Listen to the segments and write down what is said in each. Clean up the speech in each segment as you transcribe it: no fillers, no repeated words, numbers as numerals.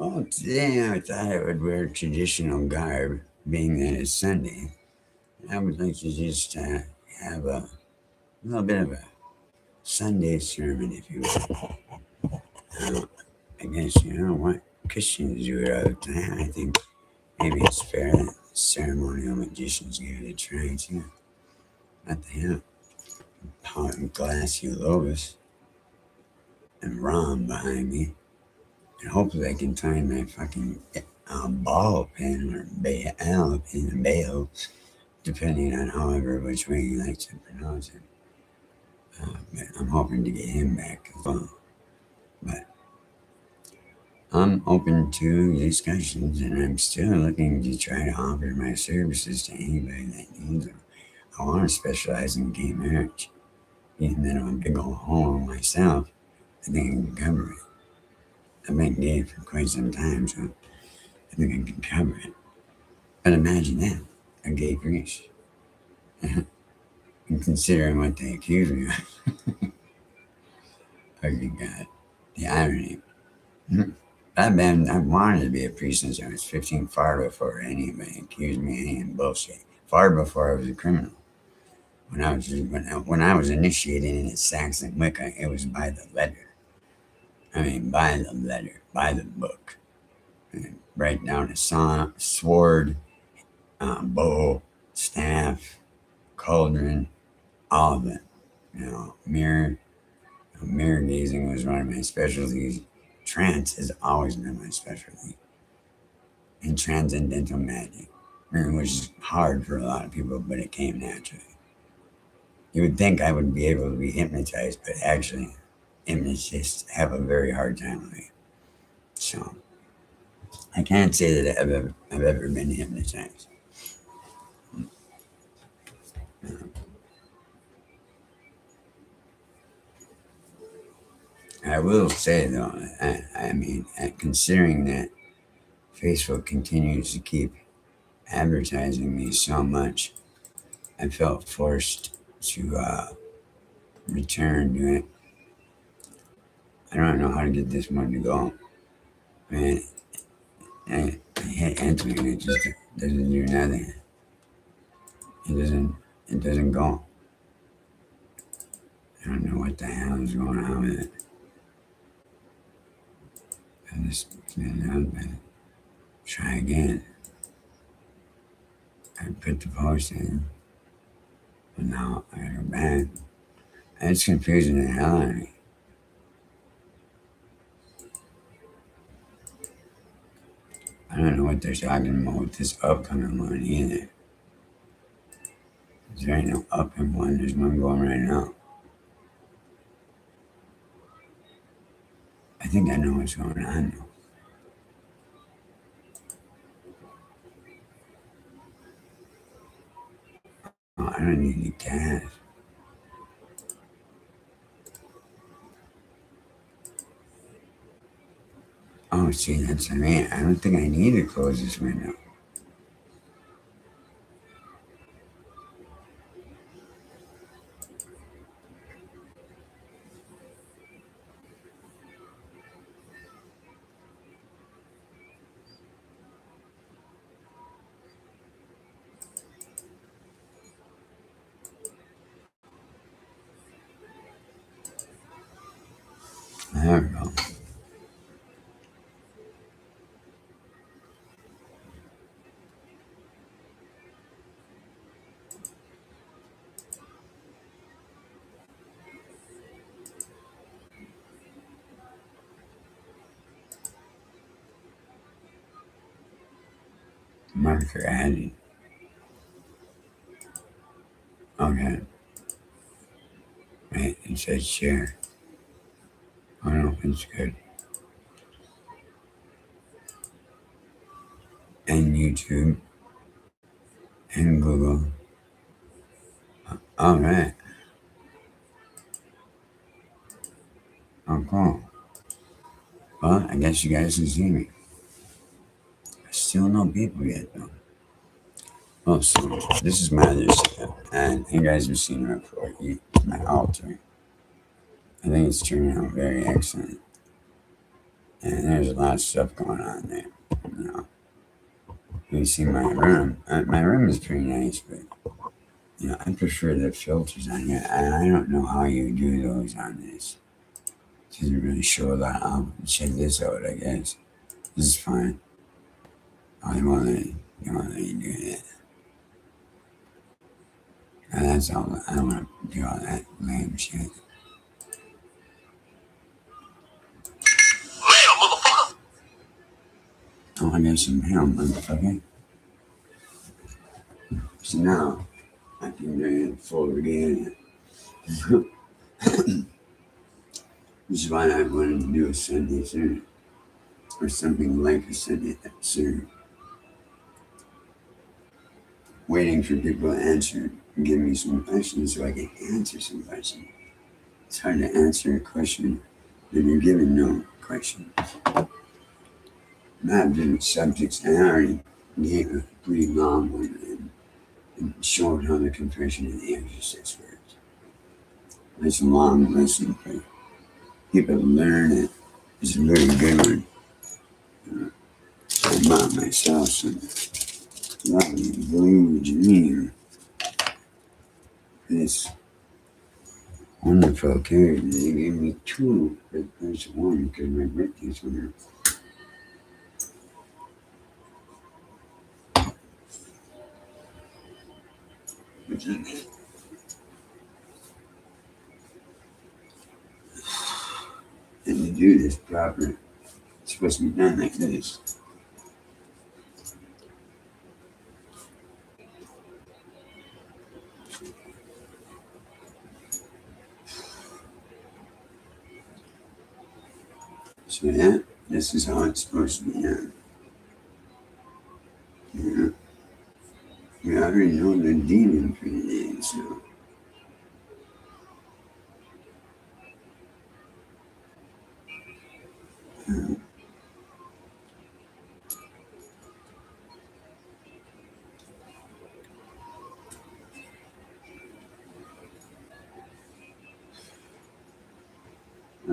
Well, today I thought I would wear traditional garb, being that it's Sunday. I would like to just have a little bit of a Sunday sermon, if you will. Uh, I guess you know what Christians do it all the time. I think maybe it's fair that ceremonial magicians give it a try too. What the hell? Pound glassy logos and rum behind me, and hopefully I can find my fucking ball pin or bail pin, bail, depending on however which way you like to pronounce it. But I'm hoping to get him back as well. But I'm open to discussions, and I'm still looking to try to offer my services to anybody that needs them. I want to specialize in gay marriage. Even though I'm a big old hole myself, I think I can cover it. I've been gay for quite some time, so I think I can cover it. But imagine that, a gay priest. And considering what they accuse me of, oh you God, the irony. I've wanted to be a priest since I was 15, far before anybody accused me of any bullshit. Far before I was a criminal. When I was initiated into Saxon Wicca, it was by the letter. I mean, by the letter, by the book. And write down a sword, bow, staff, cauldron, all of it. You know, mirror gazing was one of my specialties. Trance has always been my specialty. And transcendental magic, which is hard for a lot of people, but it came naturally. You would think I would be able to be hypnotized, but actually, hypnotists have a very hard time with it. So, I can't say that I've ever been hypnotized. I will say though, I mean, considering that Facebook continues to keep advertising me so much, I felt forced to return to it. I don't know how to get this one to go. Man, I hit enter and it just doesn't do nothing. It doesn't go. I don't know what the hell is going on with it. I just try again. I put the post in, but now I gotta go back. It's confusing the hell out of me. I don't know what they're talking about with this upcoming one either. There ain't no upcoming one, there's one going right now. I think I know what's going on though. Oh, I don't need any cash. Oh, see, that's what I mean. I don't think I need to close this window. There we go. Marker added. Okay. Right, it says share. Oh no, it's good. And YouTube. And Google. All right. Oh, cool. Well, I guess you guys can see me. Still no people yet, though. Oh, so this is my other setup, and you guys have seen it before. My altar. I think it's turning out very excellent. And there's a lot of stuff going on there. You know, you see my room. My room is pretty nice, but I prefer the filters on here. I don't know how you do those on this. It doesn't really show that. I'll check this out, I guess. This is fine. I won't let you do that. And that's all. I don't want to do all that lame shit. Oh, I got some hell, motherfucker. So now, I can get full again. Which is why I wanted to do a Sunday sermon. Or something like a Sunday sermon. Waiting for people to answer and give me some questions so I can answer some questions. It's hard to answer a question when you're given no question. I have different subjects, and I already gave a pretty long one and showed how the confession and the exorcist works. It's a long lesson, but people learn it. It's a very good one. I bought myself some lovely blue Janine. This wonderful character. They gave me two, but there's one because my birthday's coming up. What's in it? And to do this proper, it's supposed to be done like this. So yeah, this is how it's supposed to be done. Yeah. We already know the demon for today, so.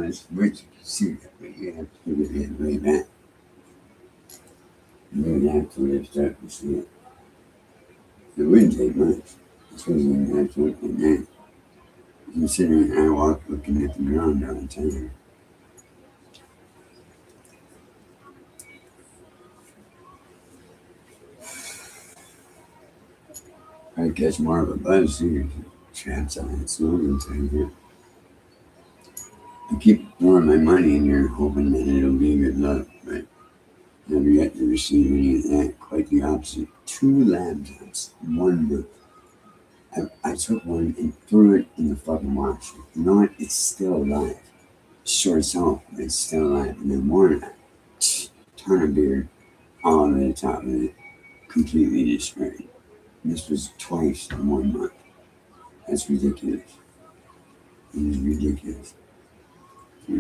It's weird to see that, but you have to put it in way back. You would have to lift up to see it. It wouldn't take much. Especially when you have to look at that. Considering I walk looking at the ground all the time. I catch more of a buzz here. Traps on it, smoking time here. I keep throwing my money in here hoping that it'll be good luck, but never yet to receive any of that. Quite the opposite. 2 laptops in 1 month. I took one and threw it in the fucking washer. You know what? It's still alive. Shorts off, but it's still alive. And then one ton of beer all over the top of it, completely destroyed. This was twice in 1 month. That's ridiculous. It is ridiculous. I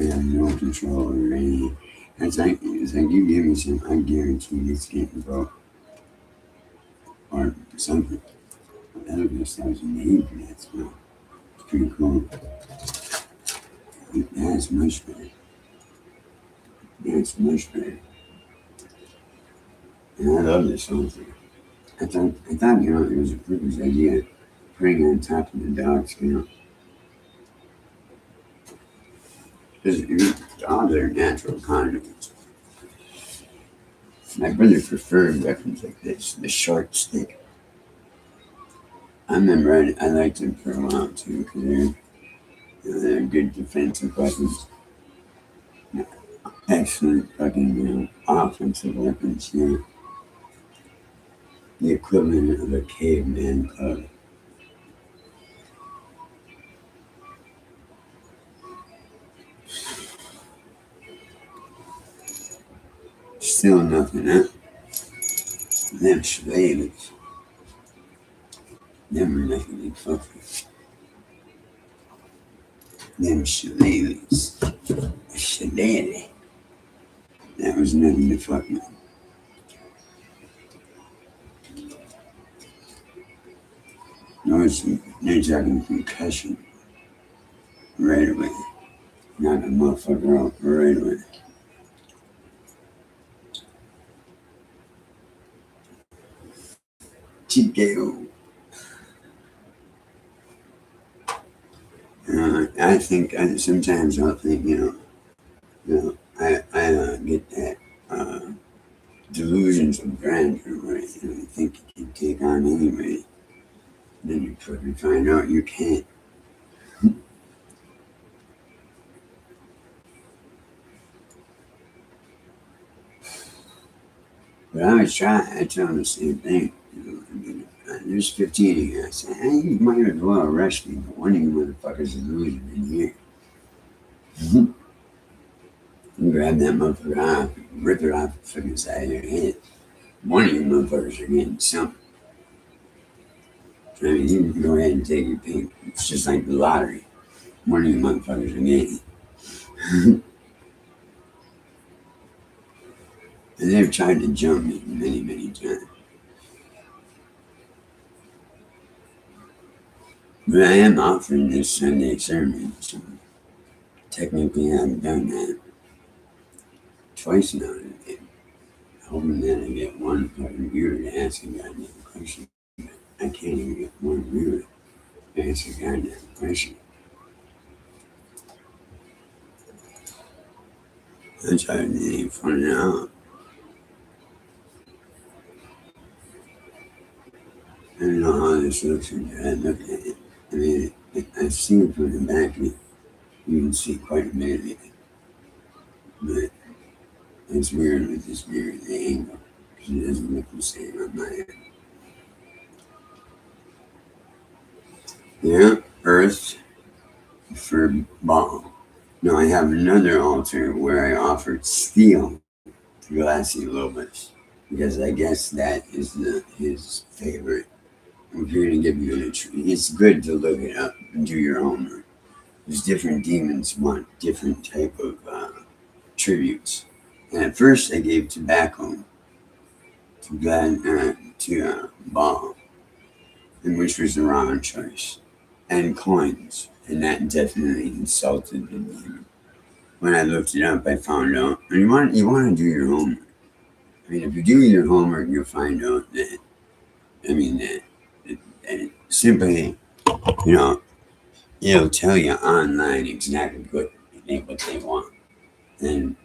have no control over any. It's like you give me some, I guarantee it's getting broke. Or something. That would be a name for that smell. It's pretty cool. That's much better. That's much better. And I love this whole thing. I thought, it was a pretty good idea putting it on top of the dog scale. Because dogs are natural condoms. My brother preferred weapons like this, the short stick. I remember I liked them for a while too, because they're good defensive weapons. Excellent fucking offensive weapons, the equivalent of a caveman club. Still nothing, huh? Them slaves. Never nothing to fuck with. Them slaves. Shillelagh. That was nothing to fuck with. No, they're talking concussion right away. knock a motherfucker out right away. TKO. I think sometimes I'll think, I get that delusions of grandeur where I think you can take on anybody. Then you quickly find out you can't. But I tell them the same thing. There's 15 of you. I say, hey, you might as well arrest me, but one of you motherfuckers is losing in here. You grab that motherfucker off, rip it off the fucking side of your head. One of you motherfuckers are getting something. I mean, you can go ahead and take your pick. It's just like the lottery. One of you motherfuckers are getting it. And they've tried to jump me many, many times. But I am offering this Sunday sermon, so technically I've done that twice now. Hoping that I get one fucking viewer to ask a goddamn question. I can't even get one viewer to ask a goddamn question. That's how it ain't funny out. I don't know how this looks until I look at it. I mean, I've seen it from the back, and you can see quite a bit of it. But it's weird with this mirror, the angle, because it doesn't look the same on my end. Yeah, earth for ball. Now I have another altar where I offered steel to glassy lobus, because I guess that is his favorite. If you're going to give you a tree, it's good to look it up and do your homework. There's different demons want different type of tributes. And at first I gave tobacco to Baal, and which was the wrong choice, and coins, and that definitely insulted the demon. When I looked it up, I found out, and you want to do your homework. I mean, if you do your homework, you'll find out that, that simply, it'll tell you online exactly what they want. And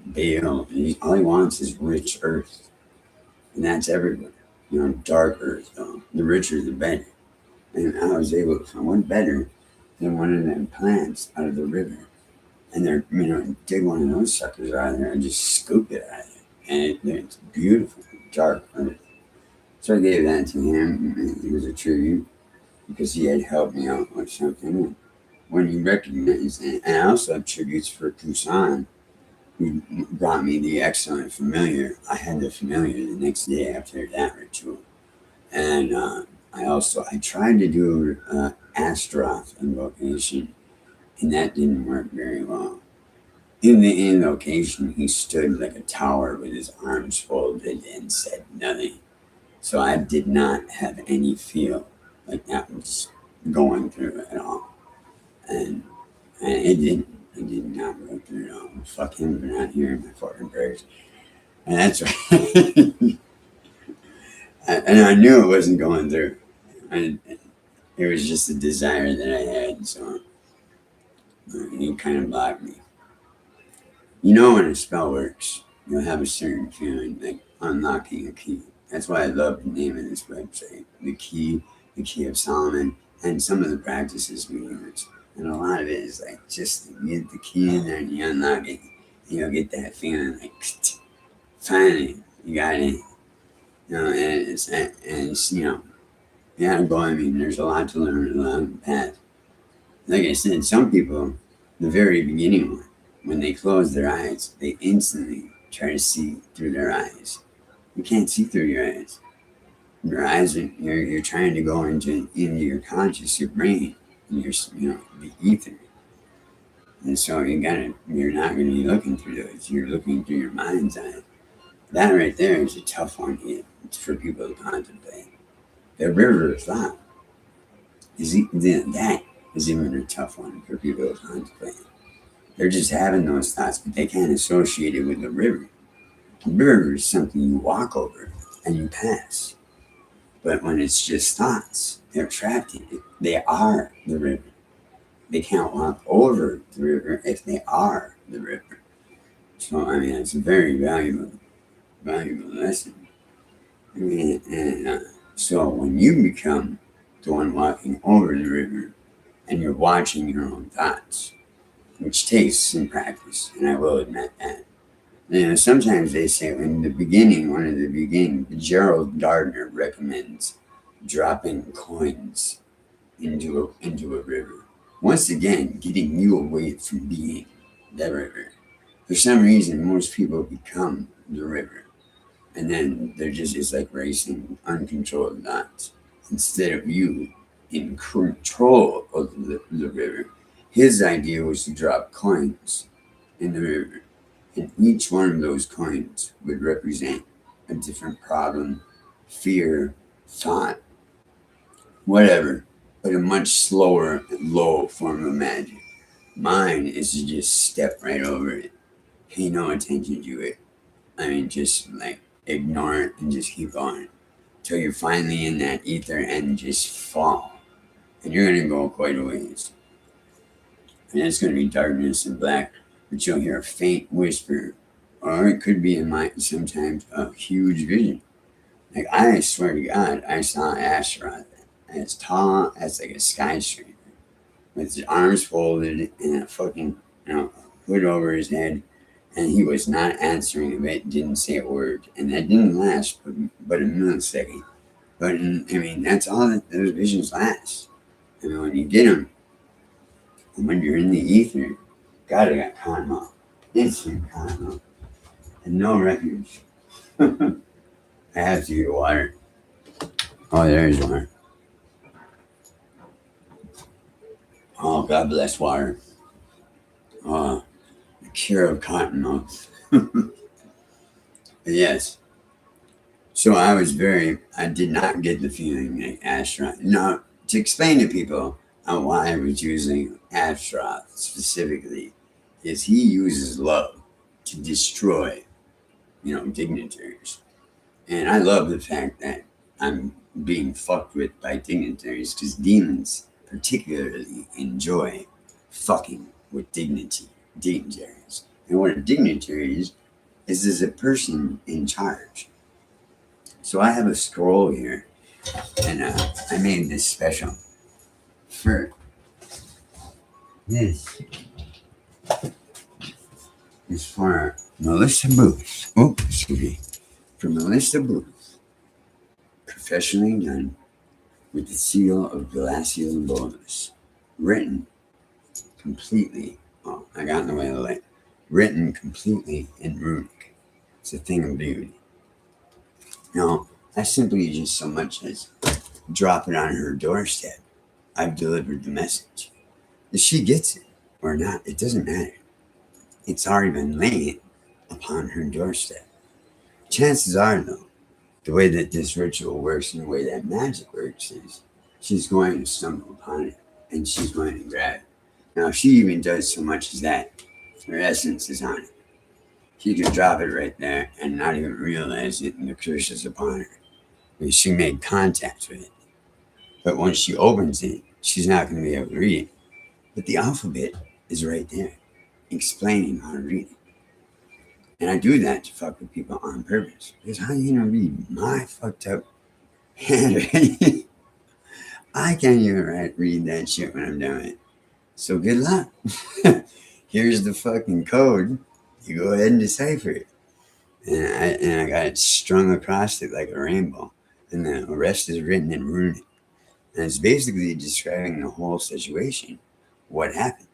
all he wants is rich earth. And that's everywhere. Dark earth, though. The richer, the better. And I was able to find one better than one of them plants out of the river. And they're, dig one of those suckers out of there and just scoop it out of there. And it's beautiful, dark earth. So I gave that to him. It was a tribute because he had helped me out with something. When he recognized it, and I also have tributes for Kusan, who brought me the excellent familiar. I had the familiar the next day after that ritual. And I tried to do Astaroth invocation, and that didn't work very well. In the invocation, he stood like a tower with his arms folded and said nothing. So I did not have any feel like that was going through at all. And it didn't. It did not go through at all. Fuck him for not hearing my fucking prayers. And that's right. And I knew it wasn't going through. And it was just a desire that I had. So he kind of blocked me. When a spell works, you'll have a certain feeling like unlocking a key. That's why I love the name of this website. The key of Solomon, and some of the practices we use. And a lot of it is like just you get the key in there and you unlock it. You'll get that feeling like finally you got it. There's a lot to learn along the path. Like I said, some people, the very beginning one, when they close their eyes, they instantly try to see through their eyes. You can't see through your eyes. Your eyes are, you're trying to go into your conscious, your brain, and the ether. And so you're not gonna be looking through those. You're looking through your mind's eye. That right there is a tough one. It's for people to contemplate. The river of thought that is even a tough one for people to contemplate. They're just having those thoughts, but they can't associate it with the river. The river is something you walk over and you pass. But when it's just thoughts, they're trapped in it. They are the river. They can't walk over the river if they are the river. So, I mean, it's a very valuable lesson. I mean, so when you become the one walking over the river and you're watching your own thoughts, which takes some practice, and I will admit that. Sometimes they say in the beginning, Gerald Gardner recommends dropping coins into a river. Once again, getting you away from being the river. For some reason, most people become the river. And then they're just, it's like racing uncontrolled knots. Instead of you in control of the river, his idea was to drop coins in the river. And each one of those coins would represent a different problem, fear, thought, whatever, but a much slower, low form of magic. Mine is to just step right over it, pay no attention to it. I mean, just like ignore it and just keep going till you're finally in that ether and just fall. And you're going to go quite a ways. And it's going to be darkness and black, but you'll hear a faint whisper, or it could be in my sometimes a huge vision. Like, I swear to God, I saw Astaroth as tall as like a skyscraper with his arms folded and a fucking hood over his head, and he was not answering of it, didn't say a word, and that didn't last but a millisecond. But I mean, that's all that those visions last. I mean, when you get them, and when you're in the ether, God, I got karma, instant karma, and no refuge. I have to get water. Oh, there is water. Oh, God bless water. Oh, the cure of cotton mouth. Yes. So I did not get the feeling like Astaroth. Now, to explain to people on why I was using Astaroth specifically, is he uses love to destroy, dignitaries. And I love the fact that I'm being fucked with by dignitaries, because demons particularly enjoy fucking with dignitaries. And what a dignitary is a person in charge. So I have a scroll here, and I made this special for this. It's for Melissa Booth. Oh, excuse me. For Melissa Booth. Professionally done with the seal of glacial boldness. Written completely. Oh, I got in the way of the light. Written completely in runic. It's a thing of beauty. Now, I simply just so much as drop it on her doorstep. I've delivered the message. If she gets it or not, it doesn't matter. It's already been laid upon her doorstep. Chances are, though, the way that this ritual works and the way that magic works is she's going to stumble upon it and she's going to grab it. Now, if she even does so much as that, her essence is on it. She could drop it right there and not even realize it, and the curse is upon her because she made contact with it. But once she opens it, she's not going to be able to read it. But the alphabet is right there, explaining how to read it. And I do that to fuck with people on purpose. Because how are you going to read my fucked up handwriting? I can't even read that shit when I'm doing it. So good luck. Here's the fucking code. You go ahead and decipher it. And I got it strung across it like a rainbow. And the rest is written in runic. And it's basically describing the whole situation. What happened,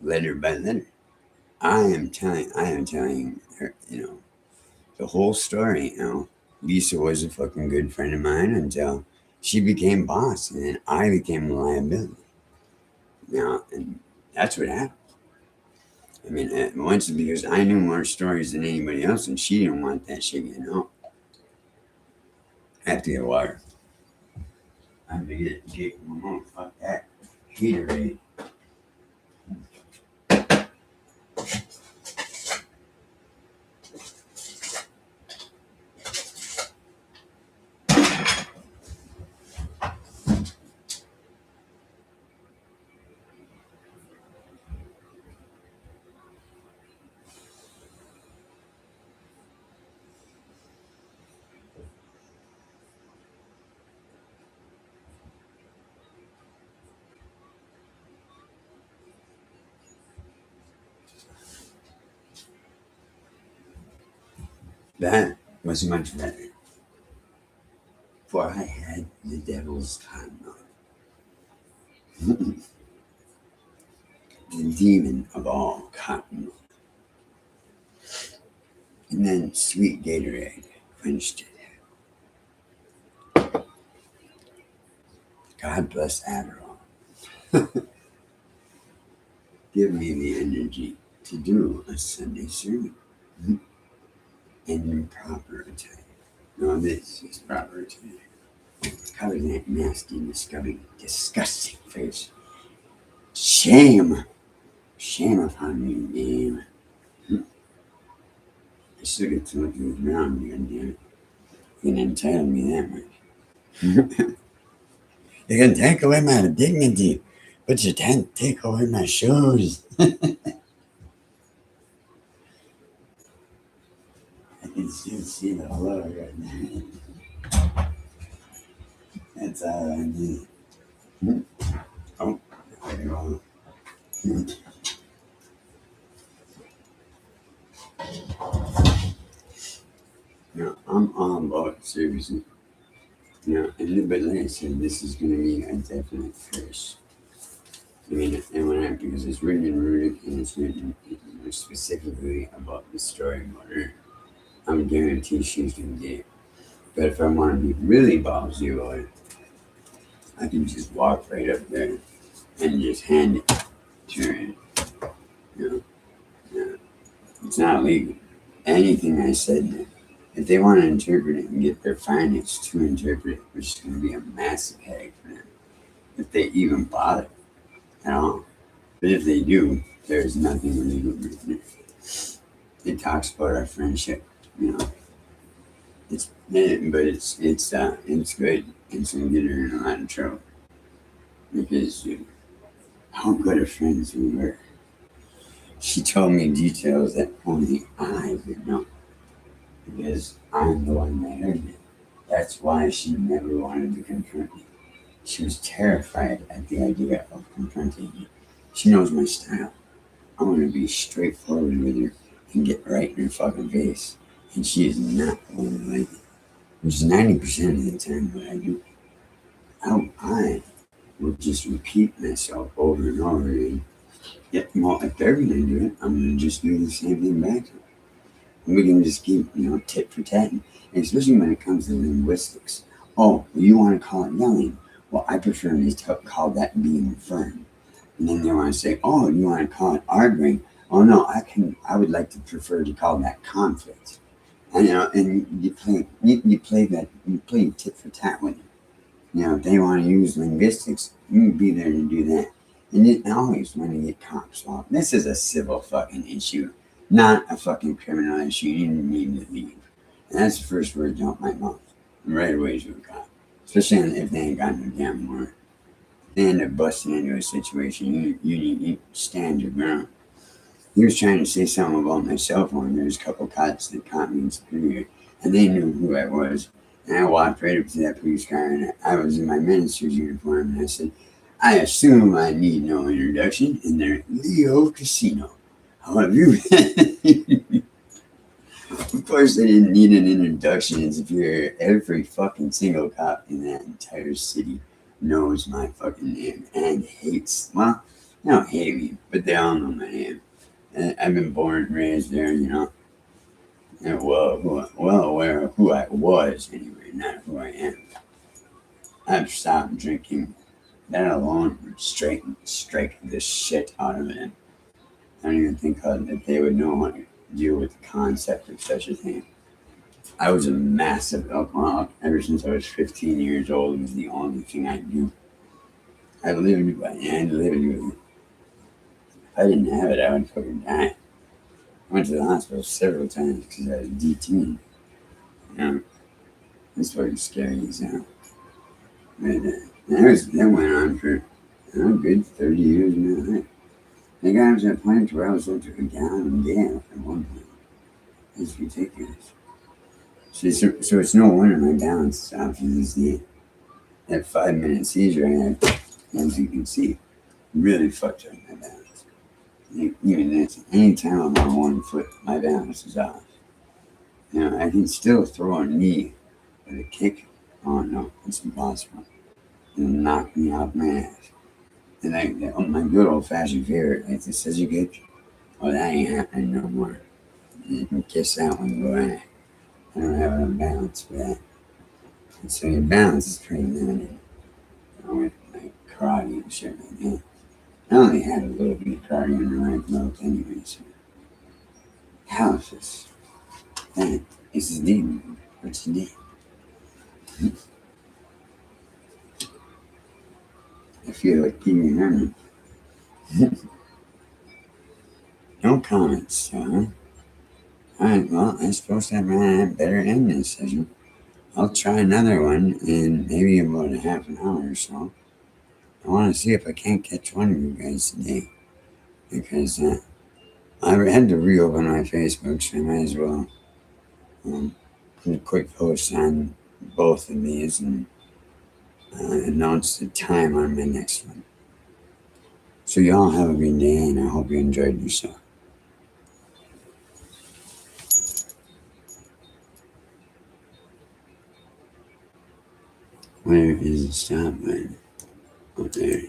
letter by letter. I am telling her, the whole story. Lisa was a fucking good friend of mine until she became boss, and then I became a liability. And that's what happened. I mean, once because I knew more stories than anybody else, and she didn't want that shit getting out. I have to get water. I have to get fuck that. Heaterade. That was much better, for I had the devil's cotton on. The demon of all cotton. And then sweet Gatorade quenched it. God bless Adderall. Give me the energy to do a Sunday sermon in proper attire. No, this is proper attire. Cover that nasty, disgusting face. Shame! Shame upon me, name. I still get to look at the ground here, damn it. You can entitle me that much. You can take away my dignity, but you can't take away my shoes. I can still see the floor right now. That's all I need. Oh, very wrong. No, I'm all about servicing. No, but like I said, this is going to be a definite first. I mean, and when because it's written in Runic and it's written specifically about the story about her, I'm guaranteed she's going to get it. But if I want to be really ballsy about it, I can just walk right up there and just hand it to her. You know, it's not legal. Anything I said, if they want to interpret it and get their finance to interpret it, which is going to be a massive headache for them, if they even bother at all. But if they do, there's nothing illegal written. It talks about our friendship, you know. It's good. It's going to get her in a lot of trouble because how good of friends we were. She told me details that only I would know because I'm the one that heard it. That's why she never wanted to confront me. She was terrified at the idea of confronting me. She knows my style. I want to be straightforward with her and get right in her fucking face. And she is not the one to like it. Which is 90% of the time what I do. I will just repeat myself over and over again. Yet, well, if they're going to do it, I'm going to just do the same thing back to them. And we can just keep, tit for tat. And especially when it comes to linguistics. Oh, well, you want to call it yelling. Well, I prefer to call that being firm. And then they want to say, oh, you want to call it arguing. Oh, no, I would like to prefer to call that conflict. And, and you play tit for tat with them. If they want to use linguistics, you can be there to do that. And you always want to get cops off. This is a civil fucking issue, not a fucking criminal issue. You didn't need to leave. And that's the first word out my mouth. Right away to a cop. Especially if they ain't got no damn warrant. They end up busting into a situation. You need to stand your ground. He was trying to say something about my cell phone. There was a couple cops that caught me in Superior, and they knew who I was. And I walked right up to that police car, and I was in my minister's uniform, and I said, I assume I need no introduction, and they're Leo Casino. How have you been? Of course, they didn't need an introduction. As if every fucking single cop in that entire city knows my fucking name and hates. Well, they don't hate me, but they all know my name. And I've been born and raised there, and well aware of who I was anyway, not who I am. I've stopped drinking. That alone would strike the shit out of it. I don't even think that they would know how to deal with the concept of such a thing. I was a massive alcoholic ever since I was 15 years old. It was the only thing I knew. I lived with it. If I didn't have it, I would fucking die. I went to the hospital several times because I was detained. It's fucking scary as hell. But that went on for a good 30 years now. I think I was at a point where I was up to a gallon of gas at one point. It's ridiculous. So it's no wonder my balance is off. That 5-minute seizure I had, as you can see, really fucked up my balance. Even this, anytime I'm on one foot, my balance is off. I can still throw a knee, but a kick, oh no, it's impossible. It'll knock me off my ass. And my good old fashioned favorite, like the scissor kick, oh, that ain't happening no more. You can kiss that one goodbye. I don't have enough balance for that. And so your balance is pretty limited, with like karate and shit like that. I only had a little bit of karate under my belt anyway, so house is that. This is deep. What's deep? I feel like Pee Wee Herman. No comments, huh? Alright, well, I suppose that better end this session. I'll try another one in maybe about a half an hour or so. I want to see if I can't catch one of you guys today. Because I had to reopen my Facebook, so I might as well put a quick post on both of these and announce the time on my next one. So y'all have a good day, and I hope you enjoyed yourself. Where is the stop button? Oh, there.